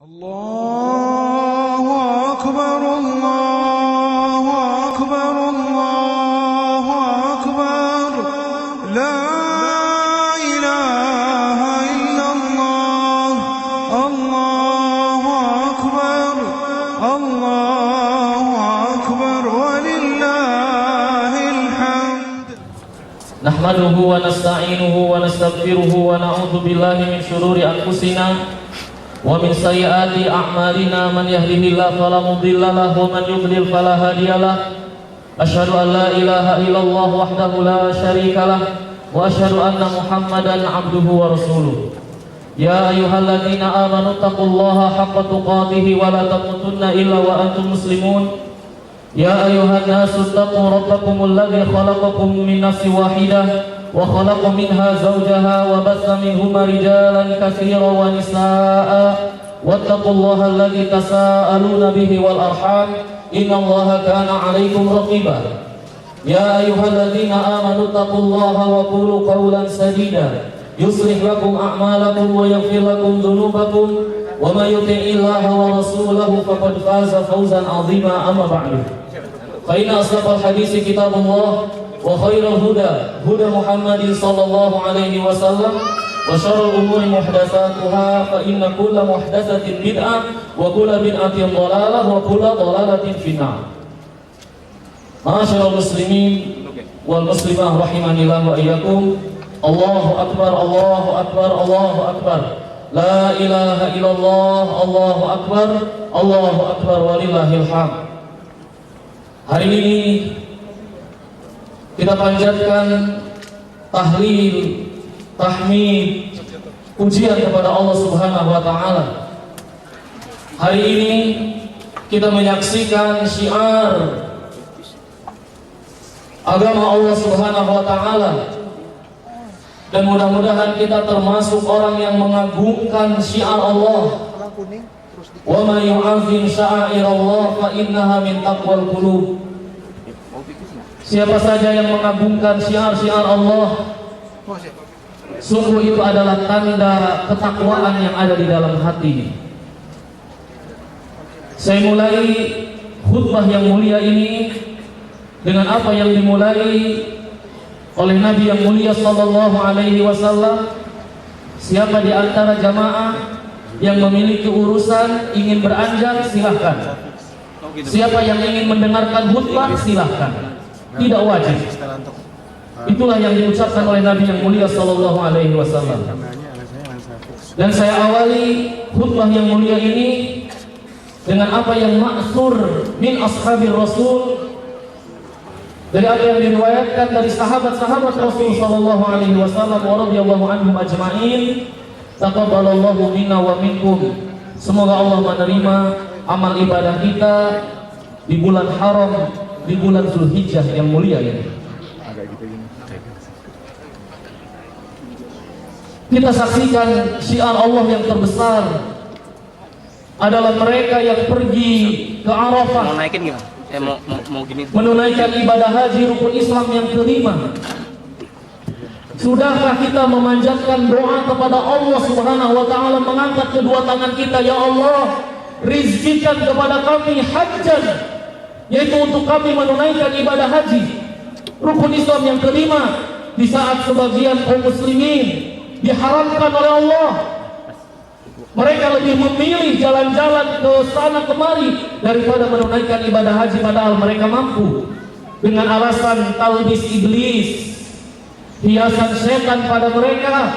الله أكبر الله أكبر الله أكبر لا إله إلا الله الله أكبر الله أكبر ولله الحمد نحمده ونستعينه ونستغفره ونعوذ بالله من شرور أنفسنا ومن سيئات أعمالنا من يهده الله فلا مضل له ومن يضلل فلا هادي له أشهد أن لا إله إلا الله وحده لا شريك له وأشهد أن محمدا عبده ورسوله يا أيها الذين آمنوا اتقوا الله حق تقاته ولا تموتن إلا وأنتم مسلمون يا أيها الناس اتقوا ربكم الذي خلقكم من نفس واحدة وخلق منها زوجها وبث منهما رجالا كثيرا ونساء واتقوا الله الذي تساءلون به والأرحام إن الله كان عليكم رقيبا يا أيها الذين آمنوا اتقوا الله وقولوا قولا سديدا يصلح لكم أعمالكم ويغفر لكم ذنوبكم ومن يطع الله ورسوله فقد فاز فوزا عظيما أما بعد فإن أصدق الحديث كتاب الله وخير الهدى هدى محمد صلى الله عليه وسلم وشر الأمور محدثاتها فإن كل محدثة بدعة وكل بدعة ضلالة وكل ضلالة في النار. معاشر المسلمين والمسلمات رحمني الله وإياكم. الله أكبر الله أكبر الله أكبر لا إله إلا الله الله أكبر ولله الحمد. Hari ini kita panjatkan tahlil, tahmid, pujian kepada Allah Subhanahu wa taala. Hari ini kita menyaksikan syiar agama Allah Subhanahu wa taala. Dan mudah-mudahan kita termasuk orang yang mengagungkan syiar Allah. Wa may yu'azzim sya'airallah fa innaha min taqwal qulub. Siapa saja yang mengagungkan syiar-syiar Allah, sungguh itu adalah tanda ketakwaan yang ada di dalam hati. Saya mulai khutbah yang mulia ini dengan apa yang dimulai oleh Nabi yang mulia sallallahu alaihi wasallam. Siapa di antara jamaah yang memiliki urusan ingin beranjak, silahkan. Siapa yang ingin mendengarkan khutbah, silahkan. Tidak wajib. Itulah yang diucapkan oleh Nabi yang mulia sallallahu alaihi wasallam. Dan saya awali khutbah yang mulia ini dengan apa yang ma'thur min ashabir Rasul, dari apa yang diriwayatkan dari sahabat-sahabat Rasul sallallahu alaihi wasallam wa radhiyallahu anhum ajma'in. Taqabbalallahu minna wa minkum. Semoga Allah menerima amal ibadah kita di bulan haram, di bulan Zulhijjah yang mulia ini. Kita saksikan syiar Allah yang terbesar adalah mereka yang pergi ke Arafah. Mau naikin gimana? Mau gini. Menunaikan ibadah haji rukun Islam yang kelima. Sudahkah kita memanjatkan doa kepada Allah Subhanahu wa taala, mengangkat kedua tangan kita, ya Allah, rizkikan kepada kami hajjan, yaitu untuk kami menunaikan ibadah haji rukun Islam yang kelima, di saat sebagian kaum muslimin diharamkan oleh Allah. Mereka lebih memilih jalan-jalan ke sana kemari daripada menunaikan ibadah haji, padahal mereka mampu, dengan alasan talbis iblis, hiasan setan pada mereka,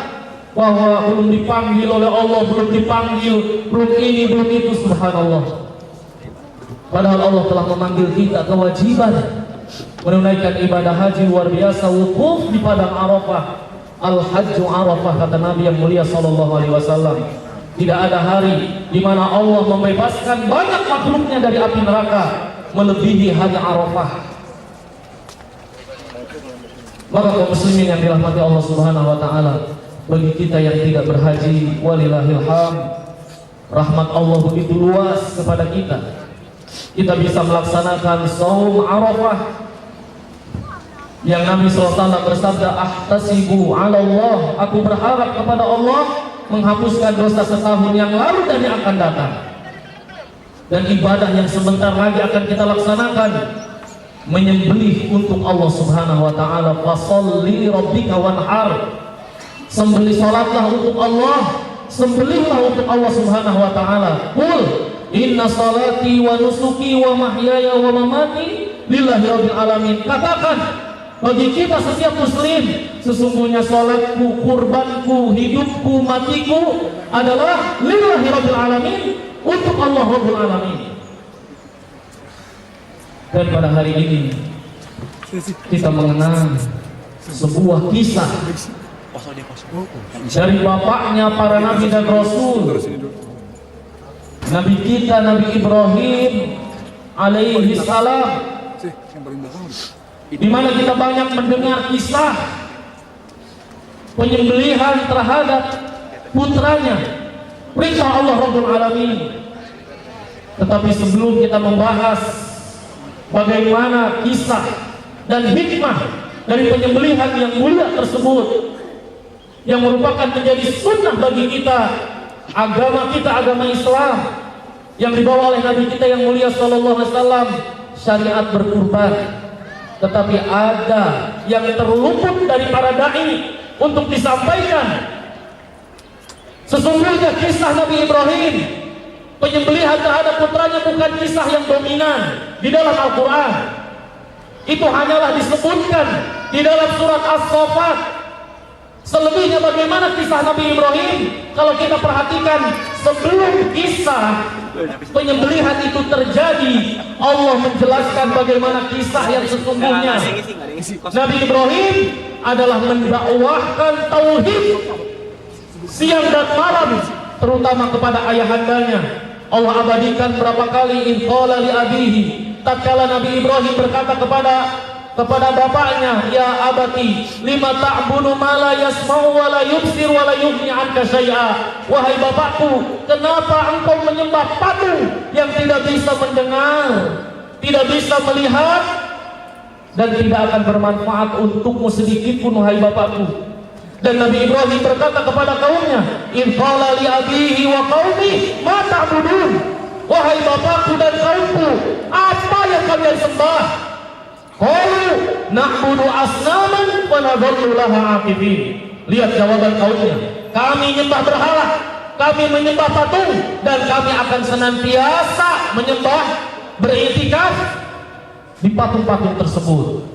bahwa belum dipanggil oleh Allah, belum dipanggil, belum ini, belum itu. Subhanallah. Padahal Allah telah memanggil kita kewajiban menunaikan ibadah haji luar biasa, wukuf di padang Arafah. Al-Hajju Arafah, kata Nabi yang mulia sallallahu alaihi wasallam. Tidak ada hari di mana Allah membebaskan banyak makhluknya dari api neraka melebihi hari Arafah. Maka kaum muslimin yang dirahmati Allah Subhanahu wa taala, bagi kita yang tidak berhaji, walillahil hamd, rahmat Allah begitu luas kepada kita. Kita bisa melaksanakan shaum Arafah yang Nabi SAW bersabda, ahtasibu 'ala Allah, aku berharap kepada Allah menghapuskan dosa setahun yang lalu dan yang akan datang. Dan ibadah yang sebentar lagi akan kita laksanakan, menyembelih untuk Allah Subhanahu wa taala. Fasholli rabbika wanhar. Sembelih salatlah untuk Allah, sembelihlah untuk Allah Subhanahu wa taala. Qul inna salati wa nusuki wa mahyaya wa mamati lillahi rabbil alamin. Katakan bagi kita setiap muslim, sesungguhnya salatku, kurbanku, hidupku, matiku adalah lillahi rabbil alamin, untuk Allah Rabbul Alamin. Dan pada hari ini kita mengenang sebuah kisah dari bapaknya para nabi dan rasul, nabi kita Nabi Ibrahim alaihi salam, di mana kita banyak mendengar kisah penyembelihan terhadap putranya, perintah Allah Rabbul Alamin. Tetapi sebelum kita membahas bagaimana kisah dan hikmah dari penyembelihan yang mulia tersebut, yang merupakan menjadi sunnah bagi kita, agama Islam yang dibawa oleh Nabi kita yang mulia sallallahu alaihi wasallam, syariat berkurban. Tetapi ada yang terluput dari para dai untuk disampaikan. Sesungguhnya kisah Nabi Ibrahim, penyembelihan terhadap putranya, bukan kisah yang dominan di dalam Al-Quran. Itu hanyalah disebutkan di dalam surat As-Saffat. Selebihnya bagaimana kisah Nabi Ibrahim, kalau kita perhatikan sebelum kisah penyembelihan itu terjadi, Allah menjelaskan bagaimana kisah yang sesungguhnya. Nabi Ibrahim adalah mendakwahkan tauhid siang dan malam, terutama kepada ayahandanya. Allah abadikan berapa kali in qala li abihi, tatkala Nabi Ibrahim berkata kepada bapaknya, ya abati lima ta'budu ma la yasma'u wa la yubsir wa la yughni 'anka syai'a. Wahai bapakku, kenapa engkau menyembah patung yang tidak bisa mendengar, tidak bisa melihat, dan tidak akan bermanfaat untukmu sedikit pun, wahai bapakku. Dan Nabi Ibrahim berkata kepada kaumnya, in qala li abihi wa qaumi ma ta'budun. Wahai bapakku dan kaumku, apa yang kalian sembah? Qalu na'budu asnaman wa nadhallu laha aqibin. Lihat jawaban kaumnya, kami menyembah berhala, kami menyembah patung, dan kami akan senantiasa menyembah, beriktikaf di patung-patung tersebut.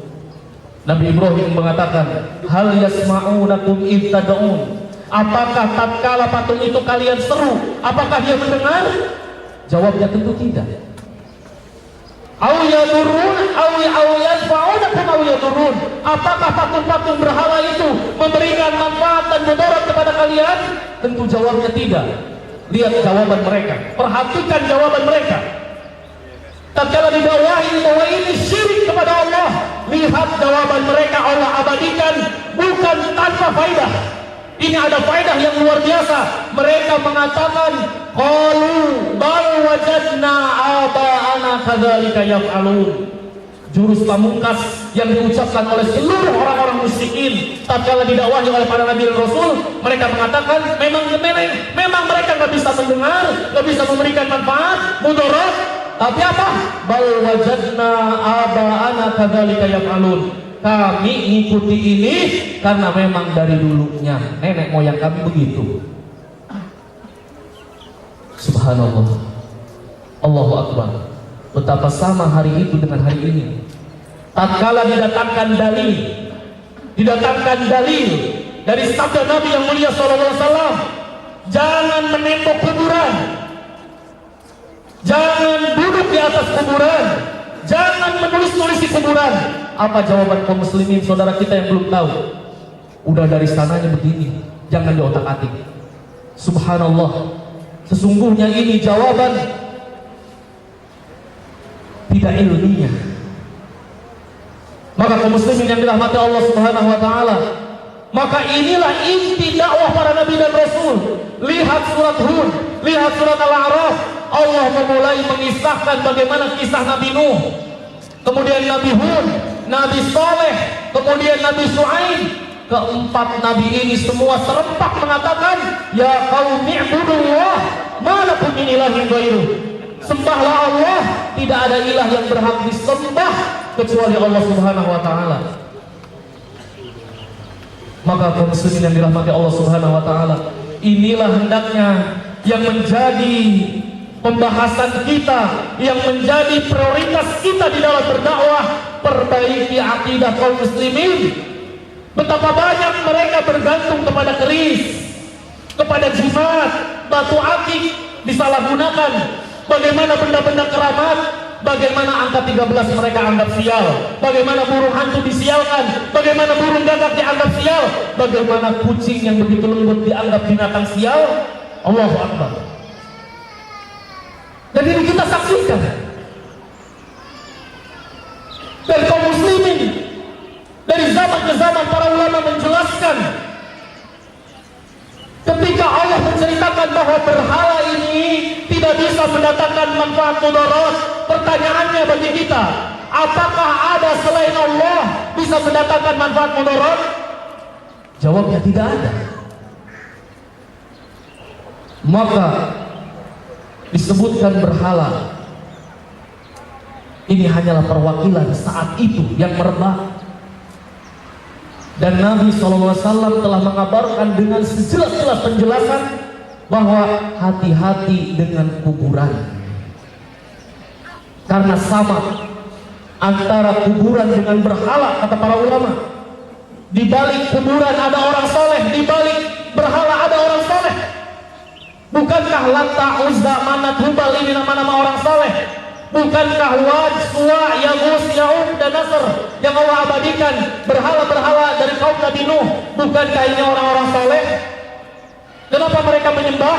Nabi Ibrahim mengatakan, hal yasma'unakum id tad'un. Apakah tatkala patung itu kalian seru, apakah dia mendengar? Jawabnya tentu tidak. Au yadurun au yadfa'unakum au yadurun. Apakah patung-patung berhala itu memberikan manfaat dan mudarat kepada kalian? Tentu jawabnya tidak. Lihat jawaban mereka, perhatikan jawaban mereka. Tatkala didakwahi bahwa ini syirik kepada Allah, lihat jawaban mereka, Allah abadikan, bukan tanpa faedah. Ini ada faedah yang luar biasa. Mereka mengatakan, qalu bal wajadna aba'ana kadzalika yaf'alun. Jurus pamungkas yang diucapkan oleh seluruh orang-orang musyrikin tatkala didakwahi oleh para nabi dan rasul, mereka mengatakan memang mereka nggak bisa mendengar, nggak bisa memberikan manfaat, mudarat. Tapi apa? Bal wajadna aba'ana kadzalika yaf'alun. Kami ngikuti ini karena memang dari dulunya nenek moyang kami begitu. Subhanallah, Allahu Akbar. Betapa sama hari itu dengan hari ini. Tatkala didatangkan dalil dari sabda Nabi yang mulia SAW, jangan menembok kuburan, jangan duduk di atas kuburan, jangan menulis-nulis di kuburan. Apa jawaban kaum muslimin saudara kita yang belum tahu? Udah dari sananya begini, jangan diotak-atik. Subhanallah, sesungguhnya ini jawaban tidak ilmiah. Maka kaum muslimin yang dirahmati Allah Subhanahu wa taala, maka inilah inti dakwah para nabi dan rasul. Lihat surat Hud, lihat surat Al-A'raf. Allah memulai mengisahkan bagaimana kisah Nabi Nuh, kemudian Nabi Hud, Nabi Saleh, kemudian Nabi Syuaib, keempat nabi ini semua serempak mengatakan, ya qaumi ibudullah ma lakum min ilahin ghairuh. Sembahlah Allah, tidak ada ilah yang berhak disembah kecuali Allah Subhanahu wa taala. Maka kaum muslimin yang dirahmati Allah Subhanahu wa taala, inilah hendaknya yang menjadi pembahasan kita, yang menjadi prioritas kita di dalam berdakwah. Perbaiki akidah kaum muslimin. Betapa banyak mereka bergantung kepada keris, kepada jimat, batu akik disalahgunakan. Bagaimana benda-benda keramat, bagaimana angka 13 mereka anggap sial, bagaimana burung hantu disialkan, bagaimana burung gagak dianggap sial, bagaimana kucing yang begitu lembut dianggap binatang sial. Allahu Akbar. Dan ini kita saksikan dari kaum muslimin, dari zaman ke zaman para ulama menjelaskan, ketika Allah menceritakan bahwa berhala ini tidak bisa mendatangkan manfaat mudarat, pertanyaannya bagi kita, apakah ada selain Allah bisa mendatangkan manfaat mudarat? Jawabnya tidak ada. Maka disebutkan berhala ini hanyalah perwakilan saat itu yang merebak. Dan Nabi SAW telah mengabarkan dengan sejelas-jelas penjelasan bahwa hati-hati dengan kuburan, karena sama antara kuburan dengan berhala, kata para ulama. Di balik kuburan ada orang soleh, di balik berhala ada orang soleh. Bukankah Lata, Uzza, Manat, Hubal ini nama-nama orang soleh? Bukankah Wad, Suwa, Yaghus, Ya'uq, dan Nasr yang Allah abadikan berhala-berhala dari kaum Nabi Nuh? Bukankah ini orang-orang soleh? Kenapa mereka menyembah?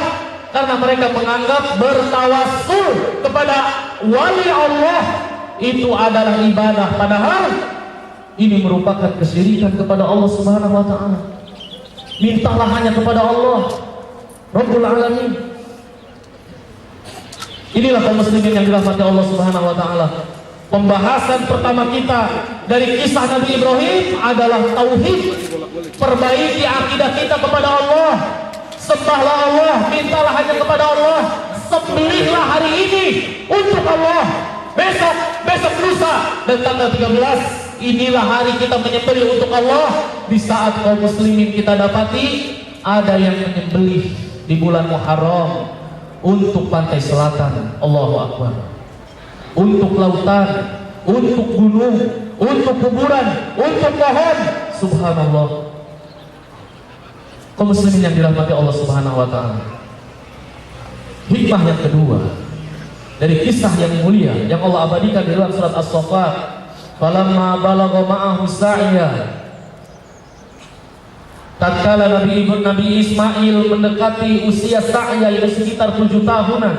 Karena mereka menganggap bertawassul kepada wali Allah itu adalah ibadah. Padahal ini merupakan kesyirikan kepada Allah Subhanahu wa taala. Mintalah hanya kepada Allah Rabbul Alamin. Inilah kaum muslimin yang dirahmati Allah Subhanahu wa taala. Pembahasan pertama kita dari kisah Nabi Ibrahim adalah tauhid. Perbaiki akidah kita kepada Allah. Sembahlah Allah, mintalah hanya kepada Allah. Sembelihlah hari ini untuk Allah. Besok lusa dan tanggal 13, inilah hari kita menyembelih untuk Allah. Di saat kaum muslimin kita dapati ada yang menyembelih di bulan Muharram untuk pantai selatan, Allahu Akbar, untuk lautan, untuk gunung, untuk kuburan, untuk pohon. Subhanallah. Kaum muslimin yang dirahmati Allah Subhanahu wa taala. Hikmah yang kedua dari kisah yang mulia yang Allah abadikan di dalam surat As-Saffat, falamma balagha ma'ahu sa'ya, tatkala Nabi Ismail mendekati usia sa'ya yaitu sekitar 7 tahunan,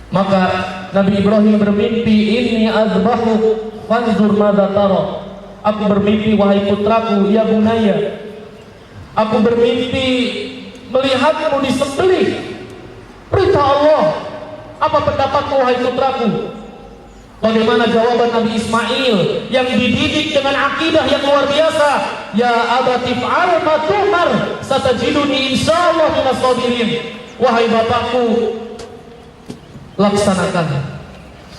maka Nabi Ibrahim bermimpi, inni azbahu fanzur madza tara. Aku bermimpi wahai putraku, ya bunaya, aku bermimpi melihatmu disembelih. Perintah Allah, apa pendapatmu wahai putraku? Bagaimana jawaban Nabi Ismail yang dididik dengan akidah yang luar biasa? Ya abati fa'al ma tu'mar satajiduni insyaallah minas sabirin. Wahai bapakku, laksanakan,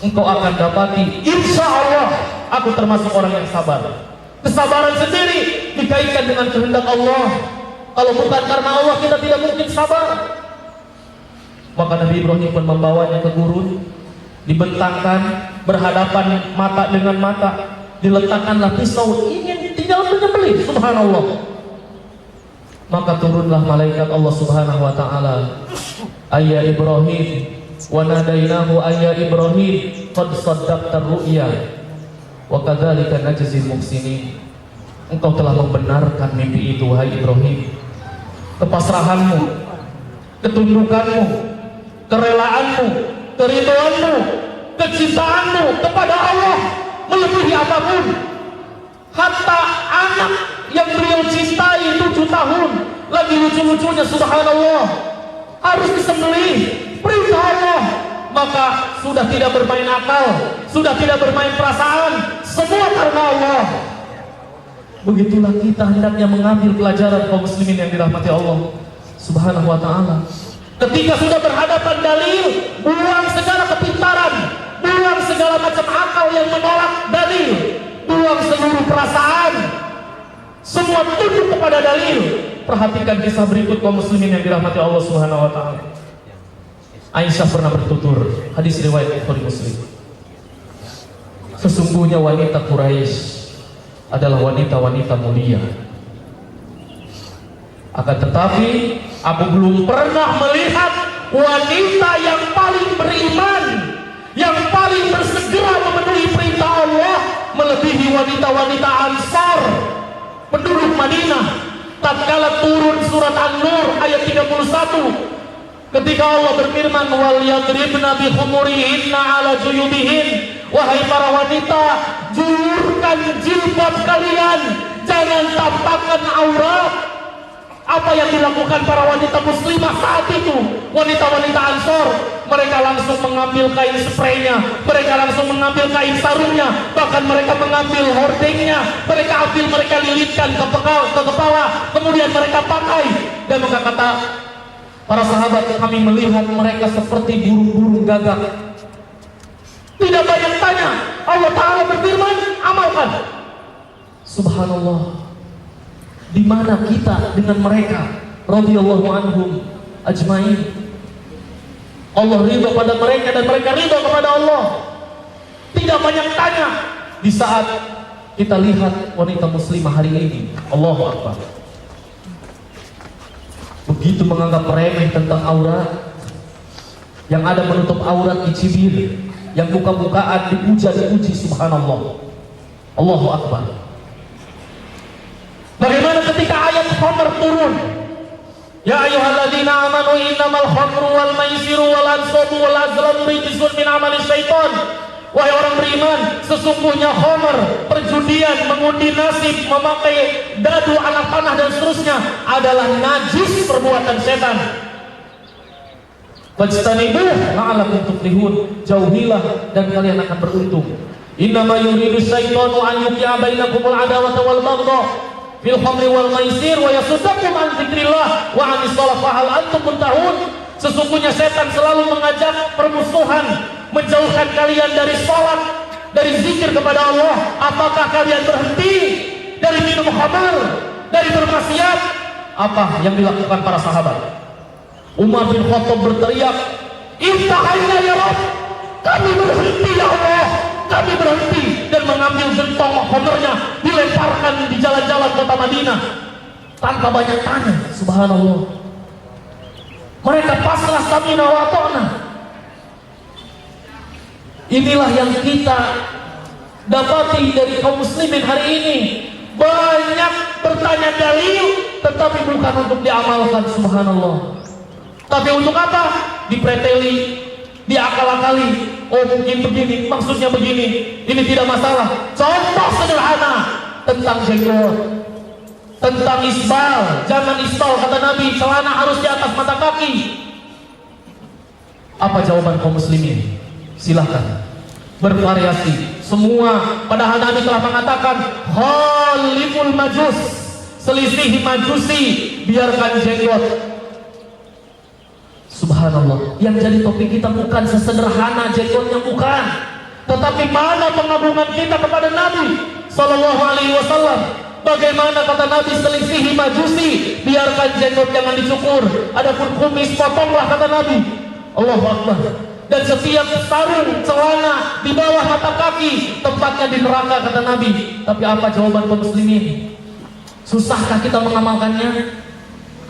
engkau akan dapati insyaallah aku termasuk orang yang sabar. Kesabaran sendiri dikaitkan dengan kehendak Allah. Kalau bukan karena Allah kita tidak mungkin sabar. Maka Nabi Ibrahim pun membawanya ke gurun, dibentangkan berhadapan mata dengan mata, diletakkanlah pisau, ingin tinggal menyembelih. Subhanallah. Maka turunlah malaikat Allah Subhanahu wa taala, ayya Ibrahim, wa nadainahu ayya Ibrahim qad saddaqta ru'ya wa kadzalika najzil muhsinin. Engkau telah membenarkan mimpi itu wahai Ibrahim. Kepasrahanmu, ketundukanmu, kerelaanmu, keridhoanmu, kecintaanmu kepada Allah melebihi apapun. Hatta anak yang beliau cintai 7 tahun lagi lucu-lucunya, subhanallah, harus disembelih. Perintah Allah. Maka sudah tidak bermain akal, sudah tidak bermain perasaan, semua karena Allah. Begitulah kita hendaknya mengambil pelajaran kaum muslimin yang dirahmati Allah Subhanahu wa ta'ala. Ketika sudah berhadapan dalil, buang segala kepintaran, buang segala macam akal yang menolak dalil, buang seluruh perasaan, semua tunduk kepada dalil. Perhatikan kisah berikut kaum muslimin yang dirahmati Allah Subhanahu wa ta'ala. Aisyah pernah bertutur, hadis riwayat Bukhari Muslim. Sesungguhnya wanita Quraisy adalah wanita-wanita mulia. Akan tetapi aku belum pernah melihat wanita yang paling beriman, yang paling bersegera memenuhi perintah Allah melebihi wanita-wanita Ansar, penduduk Madinah. Tatkala turun surat An-Nur ayat 31, ketika Allah berfirman, wal yadribna bi khumurihinna ala juyubihin, wahai para wanita, julurkan jilbab kalian, jangan tampakkan aurat. Apa yang dilakukan para wanita muslimah saat itu? Wanita-wanita Ansor, mereka langsung mengambil kain spraynya, mereka langsung mengambil kain sarungnya, bahkan mereka mengambil hordengnya, mereka ambil, mereka lilitkan ke kepala, kemudian mereka pakai. Dan maka kata para sahabat, kami melihat mereka seperti burung-burung gagak. Tidak banyak tanya, Allah Ta'ala berfirman, amalkan. Subhanallah. Di mana kita dengan mereka radhiyallahu anhum ajmain? Allah ridha pada mereka dan mereka ridha kepada Allah. Tidak banyak tanya di saat kita lihat wanita muslimah hari ini. Allahu Akbar. Begitu menganggap remeh tentang aurat, yang ada menutup aurat dicibir, yang buka-bukaan dipuja-dipuji, subhanallah. Allahu Akbar. Bagaimana ketika ayat khamr turun? Ya ayyuhalladzina amanu innamal khamru wal maisiru wal ansabu wal azlamu rijsun min amali syaitan. Wahai orang beriman, sesungguhnya khamr, perjudian, mengundi nasib, memakai dadu, anak panah dan seterusnya adalah najis perbuatan setan. Fajtanibuh la'allakum tuflihun. Jauhilah dan kalian akan beruntung. Innama yuridu syaitanu an yuqi'a bainakumul adawata wal baghdha fil khamri wal maisir wa yasuddakum an dzikrillah wa anis shalah fa hal antum muntahun. Sesungguhnya setan selalu mengajak permusuhan, menjauhkan kalian dari salat, dari zikir kepada Allah. Apakah kalian berhenti dari minum khamar, dari bermaksiat? Apa yang dilakukan para sahabat? Umar bin Khattab berteriak, "Intahaina ya Rabb, kami berhenti ya Allah, kami berhenti," dan mengambil gentong khamrnya dilemparkan di jalan-jalan kota Madinah tanpa banyak tanya. Subhanallah. Mereka pasrah, samina wa ta'na. Inilah yang kita dapati dari kaum muslimin hari ini. Banyak bertanya dalil, tetapi bukan untuk diamalkan, subhanallah. Tapi untuk apa? Dipreteli, diakal-akali. Oh mungkin begini, maksudnya begini, ini tidak masalah. Contoh sederhana tentang jenggot, tentang isbal. Jangan isbal, kata Nabi, celana harus di atas mata kaki. Apa jawaban kaum muslimin? Silahkan bervariasi. Semua, padahal Nabi telah mengatakan khaliful majus, selisih majusi, biarkan jenggot. Subhanallah. Yang jadi topik kita bukan sesederhana jenggotnya, bukan, tetapi mana pengagungan kita kepada Nabi Sallallahu Alaihi Wasallam. Bagaimana kata Nabi, selisihi majusi, biarkan jenggot jangan dicukur. Adapun kumis potonglah, kata Nabi. Allahu Akbar. Dan setiap sarung celana di bawah mata kaki tempatnya di neraka, kata Nabi. Tapi apa jawaban kaum muslimin? Susahkah kita mengamalkannya?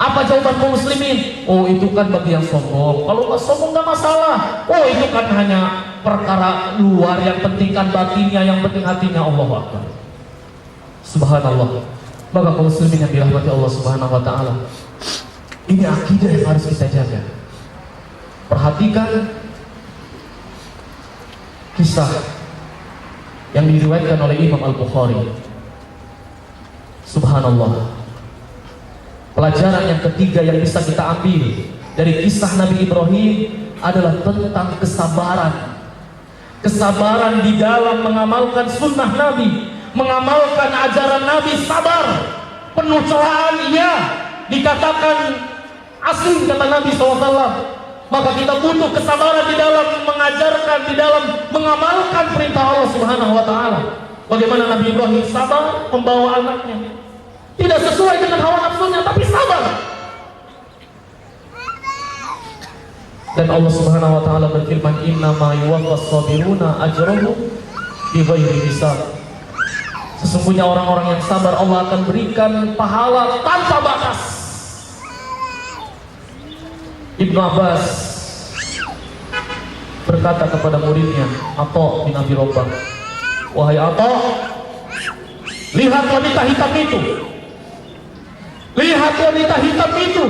Apa jawaban kaum muslimin? Oh itu kan bagi yang sombong. Kalau nggak sombong nggak masalah. Oh itu kan hanya perkara luar, yang penting kan batinnya, yang penting hatinya. Allahu Akbar. Subhanallah. Maka kaum muslimin yang dirahmati Allah Subhanahu wa ta'ala, ini akidah yang harus kita jaga. Perhatikan kisah yang diriwayatkan oleh Imam Al-Bukhari. Subhanallah. Pelajaran yang ketiga yang bisa kita ambil dari kisah Nabi Ibrahim adalah tentang kesabaran. Kesabaran di dalam mengamalkan sunnah Nabi. mengamalkan ajaran Nabi sabar, penuh celaan, iya, dikatakan asing kata Nabi SAW. Maka kita butuh kesabaran di dalam mengajarkan, di dalam mengamalkan perintah Allah Subhanahu wa taala. Bagaimana Nabi Ibrahim sabar membawa anaknya. Tidak sesuai dengan hawa nafsunya, tapi sabar. Dan Allah Subhanahu wa taala berfirman, "Innama yuwaffas sabiruna ajrahum bighairi hisab." Sesungguhnya orang-orang yang sabar Allah akan berikan pahala tanpa batas. Ibnu Abbas berkata kepada muridnya Atha bin Abi Rabah, "Wahai Atha, lihat wanita hitam itu. Lihat wanita hitam itu.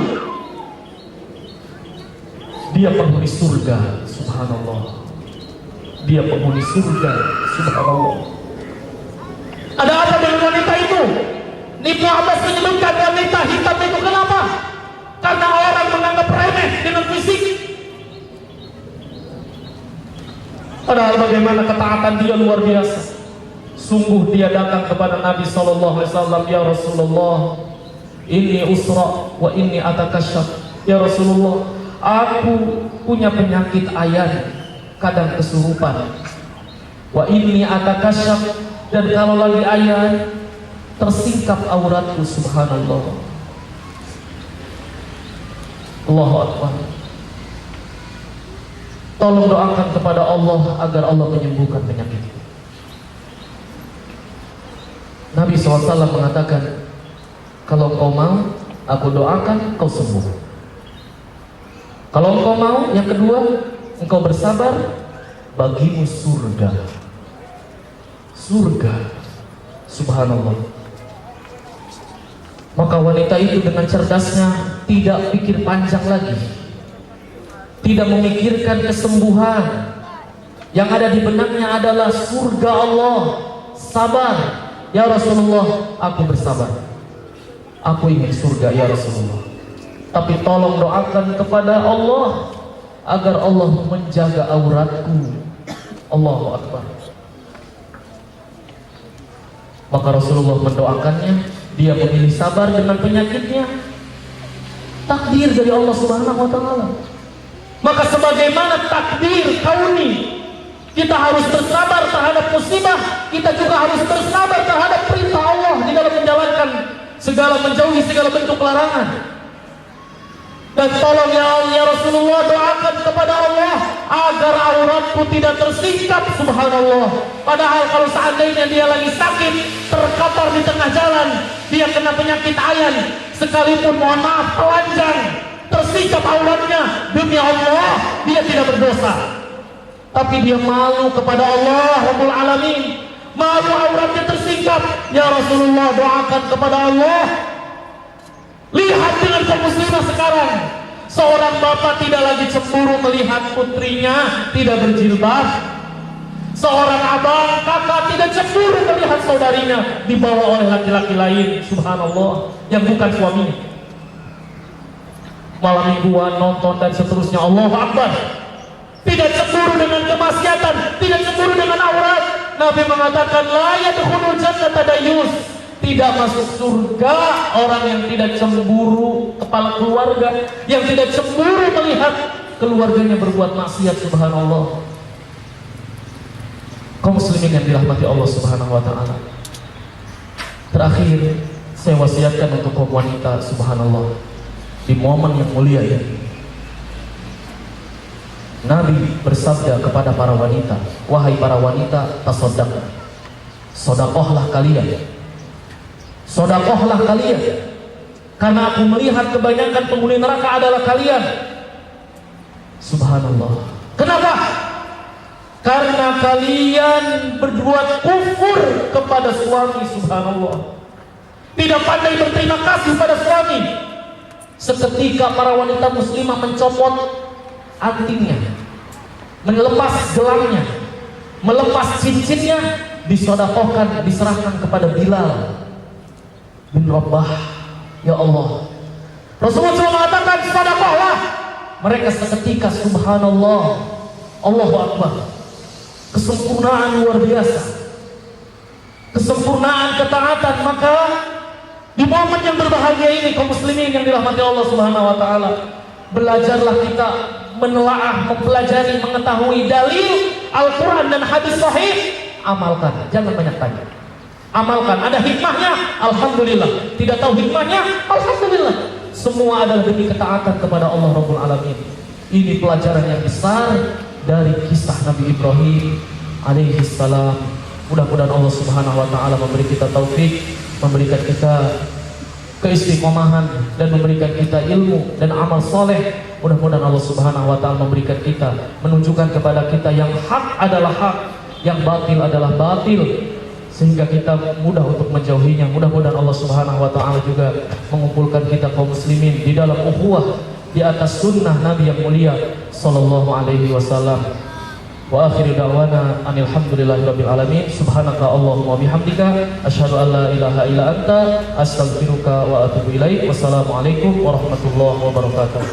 Dia penghuni surga, subhanallah. Dia penghuni surga, subhanallah." Ada apa dengan wanita itu? Ibnu Abbas menyebutkan wanita hitam itu kenapa? Karena orang menganggap remeh dengan fisik. Padahal bagaimana ketaatan dia luar biasa. Sungguh dia datang kepada Nabi SAW, "Ya Rasulullah, ini usra wa ini atakasyaf." Ya Rasulullah, aku punya penyakit ayan, kadang kesurupan. Wa ini atakasyaf, dan kalau lagi ayan tersingkap auratku, subhanallah. Allahu Akbar. Tolong doakan kepada Allah agar Allah menyembuhkan penyakit itu. Nabi SAW mengatakan, kalau kau mau, aku doakan kau sembuh. Kalau engkau mau, yang kedua, engkau bersabar, bagimu surga. Surga, subhanallah. Maka wanita itu dengan cerdasnya tidak pikir panjang lagi, tidak memikirkan kesembuhan. Yang ada di benaknya adalah surga Allah. Sabar, ya Rasulullah, aku bersabar. Aku ingin surga, ya Rasulullah. Tapi tolong doakan kepada Allah agar Allah menjaga auratku. Allahu Akbar. Maka Rasulullah mendoakannya. Dia memilih sabar dengan penyakitnya. Takdir dari Allah Subhanahu wa taala. Maka sebagaimana takdir kauni, kita harus bersabar terhadap musibah, kita juga harus bersabar terhadap perintah Allah di dalam menjalankan segala, menjauhi segala bentuk larangan. Dan tolong ya Allah, ya Rasulullah, doakan kepada Allah agar auratku tidak tersingkap, subhanallah. Padahal kalau seandainya dia lagi sakit, terkapar di tengah jalan, dia kena penyakit ayan, sekalipun mohon maaf telanjang, tersingkap auratnya, demi Allah dia tidak berdosa. Tapi dia malu kepada Allah Rabbul Alamin, malu auratnya tersingkap. Ya Rasulullah, doakan kepada Allah. Lihat dengan kaum muslimah sekarang, seorang bapak tidak lagi cemburu melihat putrinya tidak berjilbab. Seorang abang, kakak tidak cemburu melihat saudarinya dibawa oleh laki-laki lain, subhanallah, yang bukan suaminya. Malam mingguan nonton dan seterusnya, Allahu Akbar. Tidak cemburu dengan kemaksiatan, tidak cemburu dengan aurat. Nabi mengatakan, la yadkhulul jannata dayyus. Tidak masuk surga orang yang tidak cemburu kepala keluarga, yang tidak cemburu melihat keluarganya berbuat maksiat, subhanallah. Kaum muslimin yang dirahmati Allah Subhanahu wa taala. Terakhir, saya wasiatkan untuk kaum wanita, subhanallah, di momen yang mulia ini. Nabi bersabda kepada para wanita, wahai para wanita, tasaddaq, sedekahlah kalian. Sedekahlah kalian, karena aku melihat kebanyakan penghuni neraka adalah kalian. Subhanallah. Kenapa? Karena kalian berbuat kufur kepada suami, subhanallah. Tidak pandai berterima kasih pada suami. Seketika para wanita muslimah mencopot antingnya, melepas gelangnya, melepas cincinnya, disedekahkan, diserahkan kepada Bilal bin Rabah. Ya Allah, Rasulullah SAW mengatakan, sedekahlah. Mereka seketika, subhanallah, Allahu Akbar, kesempurnaan luar biasa. kesempurnaan ketaatan, maka di momen yang berbahagia ini kaum muslimin yang dirahmati Allah Subhanahu wa taala, belajarlah kita menelaah, mempelajari, mengetahui dalil Al-Qur'an dan hadis sahih, amalkan, jangan banyak tanya. Amalkan, ada hikmahnya, alhamdulillah. Tidak tahu hikmahnya, alhamdulillah. Semua adalah demi ketaatan kepada Allah Rabbul Alamin. Ini pelajaran yang besar dari kisah Nabi Ibrahim alaihi salam. Mudah-mudahan Allah Subhanahu wa taala memberi kita taufik, memberikan kita keistiqomahan, dan memberikan kita ilmu dan amal soleh. Mudah-mudahan Allah Subhanahu wa taala memberikan kita, menunjukkan kepada kita yang hak adalah hak, yang batil adalah batil, sehingga kita mudah untuk menjauhinya. Mudah-mudahan Allah Subhanahu wa taala juga mengumpulkan kita kaum muslimin di dalam ukhuwah di atas sunnah Nabi yang mulia sallallahu alaihi wasallam. Wa akhiru da'wana anil hamdulillahirabbil alamin. Subhanaka Allahumma bihamdika asyhadu an la ilaha illa anta astaghfiruka wa atubu ilaik. Wassalamualaikum warahmatullahi wabarakatuh.